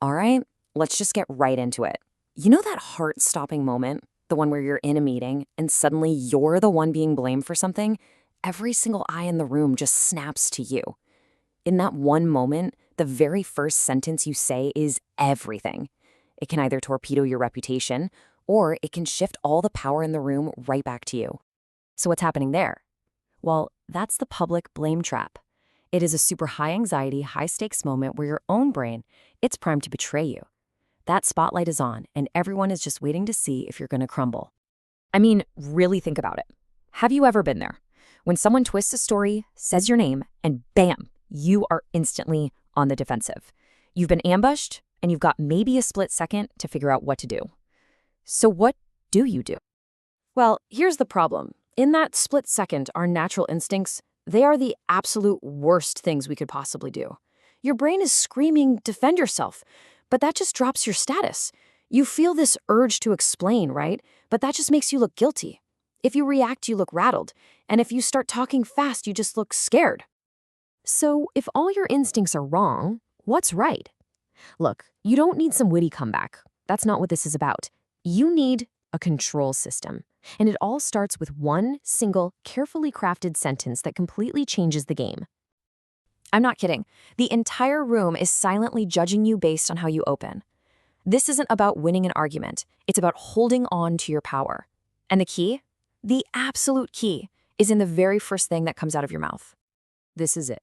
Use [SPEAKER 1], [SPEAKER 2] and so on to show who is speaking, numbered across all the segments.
[SPEAKER 1] All right, let's just get right into it. You know that heart-stopping moment? The one where you're in a meeting and suddenly you're the one being blamed for something? Every single eye in the room just snaps to you. In that one moment, the very first sentence you say is everything. It can either torpedo your reputation or it can shift all the power in the room right back to you. So what's happening there? Well, that's the public blame trap. It is a super high anxiety, high stakes moment where your own brain, it's primed to betray you. That spotlight is on and everyone is just waiting to see if you're going to crumble. I mean, really think about it. Have you ever been there? When someone twists a story, says your name, and bam, you are instantly on the defensive. You've been ambushed and you've got maybe a split second to figure out what to do. So what do you do? Well, here's the problem. In that split second, our natural instincts, they are the absolute worst things we could possibly do. Your brain is screaming, defend yourself, but that just drops your status. You feel this urge to explain, right? But that just makes you look guilty. If you react, you look rattled. And if you start talking fast, you just look scared. So if all your instincts are wrong, what's right? Look, you don't need some witty comeback. That's not what this is about. You need a control system. And it all starts with one single, carefully crafted sentence that completely changes the game. I'm not kidding. The entire room is silently judging you based on how you open. This isn't about winning an argument. It's about holding on to your power. And the key? The absolute key is in the very first thing that comes out of your mouth. This is it.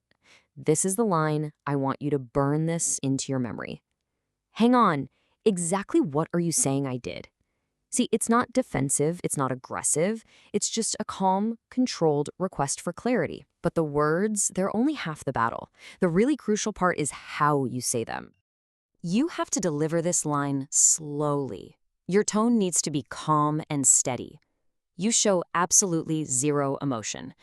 [SPEAKER 1] This is the line. I want you to burn this into your memory. Hang on. Exactly what are you saying I did? See, it's not defensive, it's not aggressive, it's just a calm, controlled request for clarity. But the words, they're only half the battle. The really crucial part is how you say them. You have to deliver this line slowly. Your tone needs to be calm and steady. You show absolutely zero emotion.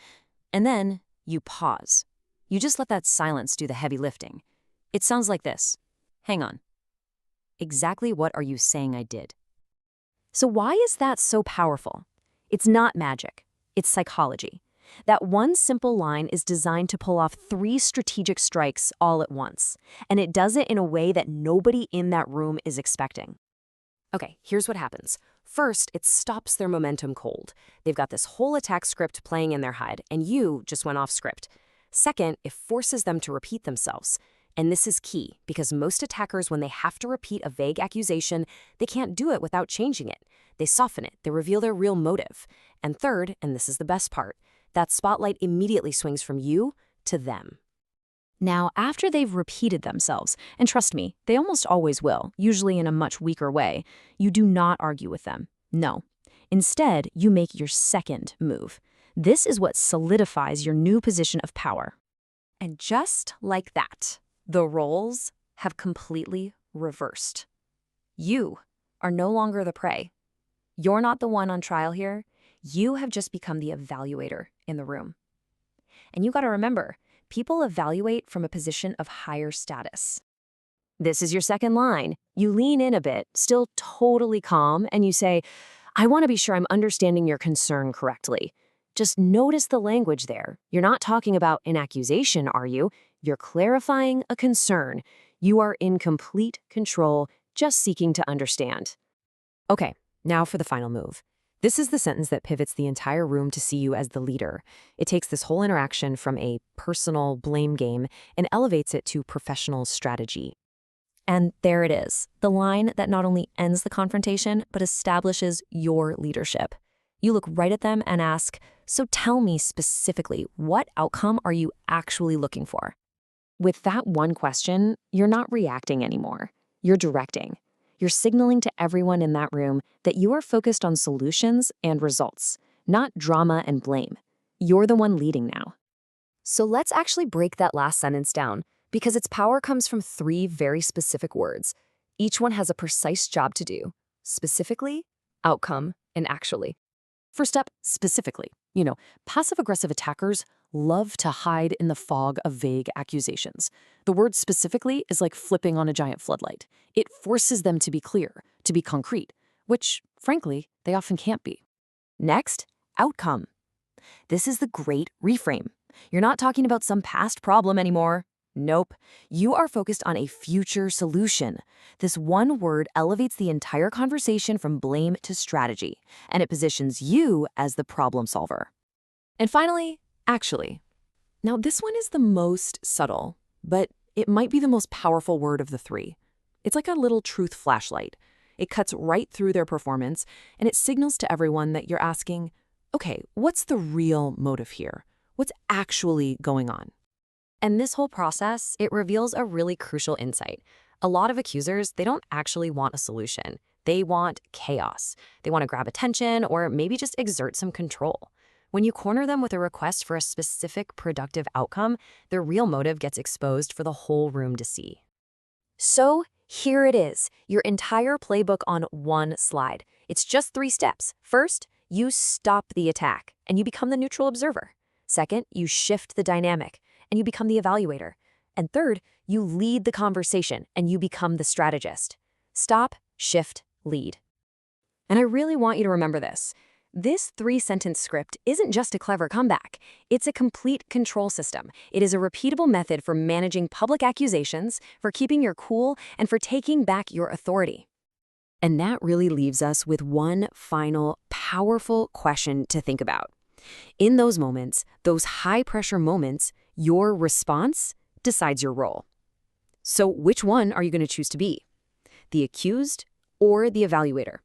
[SPEAKER 1] And then you pause. You just let that silence do the heavy lifting. It sounds like this. Hang on. Exactly what are you saying I did? So why is that so powerful? It's not magic. It's psychology. That one simple line is designed to pull off 3 strategic strikes all at once. And it does it in a way that nobody in that room is expecting. Okay, here's what happens. First, it stops their momentum cold. They've got this whole attack script playing in their head, and you just went off script. Second, it forces them to repeat themselves. And this is key, because most attackers, when they have to repeat a vague accusation, they can't do it without changing it. They soften it, they reveal their real motive. And third, and this is the best part, that spotlight immediately swings from you to them. Now, after they've repeated themselves, and trust me, they almost always will, usually in a much weaker way, you do not argue with them. No. Instead, you make your second move. This is what solidifies your new position of power. And just like that, the roles have completely reversed. You are no longer the prey. You're not the one on trial here. You have just become the evaluator in the room. And you got to remember, people evaluate from a position of higher status. This is your second line. You lean in a bit, still totally calm, and you say, I want to be sure I'm understanding your concern correctly. Just notice the language there. You're not talking about an accusation, are you? You're clarifying a concern. You are in complete control, just seeking to understand. Okay, now for the final move. This is the sentence that pivots the entire room to see you as the leader. It takes this whole interaction from a personal blame game and elevates it to professional strategy. And there it is, the line that not only ends the confrontation, but establishes your leadership. You look right at them and ask, so tell me specifically, what outcome are you actually looking for? With that one question, you're not reacting anymore. You're directing. You're signaling to everyone in that room that you are focused on solutions and results, not drama and blame. You're the one leading now. So let's actually break that last sentence down, because its power comes from 3 very specific words. Each one has a precise job to do. Specifically, outcome, and actually. First up, specifically. Passive-aggressive attackers love to hide in the fog of vague accusations. The word specifically is like flipping on a giant floodlight. It forces them to be clear, to be concrete, which, frankly, they often can't be. Next, outcome. This is the great reframe. You're not talking about some past problem anymore. Nope. You are focused on a future solution. This one word elevates the entire conversation from blame to strategy, and it positions you as the problem solver. And finally, actually. Now, this one is the most subtle, but it might be the most powerful word of the three. It's like a little truth flashlight. It cuts right through their performance, and it signals to everyone that you're asking, okay, what's the real motive here? What's actually going on? And this whole process, it reveals a really crucial insight. A lot of accusers, they don't actually want a solution. They want chaos. They want to grab attention or maybe just exert some control. When you corner them with a request for a specific productive outcome, their real motive gets exposed for the whole room to see. So here it is, your entire playbook on one slide. It's just 3 steps. First, you stop the attack and you become the neutral observer. Second, you shift the dynamic and you become the evaluator. And third, you lead the conversation and you become the strategist. Stop, shift, lead. And I really want you to remember this. This 3-sentence script isn't just a clever comeback. It's a complete control system. It is a repeatable method for managing public accusations, for keeping your cool, and for taking back your authority. And that really leaves us with one final, powerful question to think about. In those moments, those high-pressure moments, your response decides your role. So which one are you going to choose to be? The accused or the evaluator?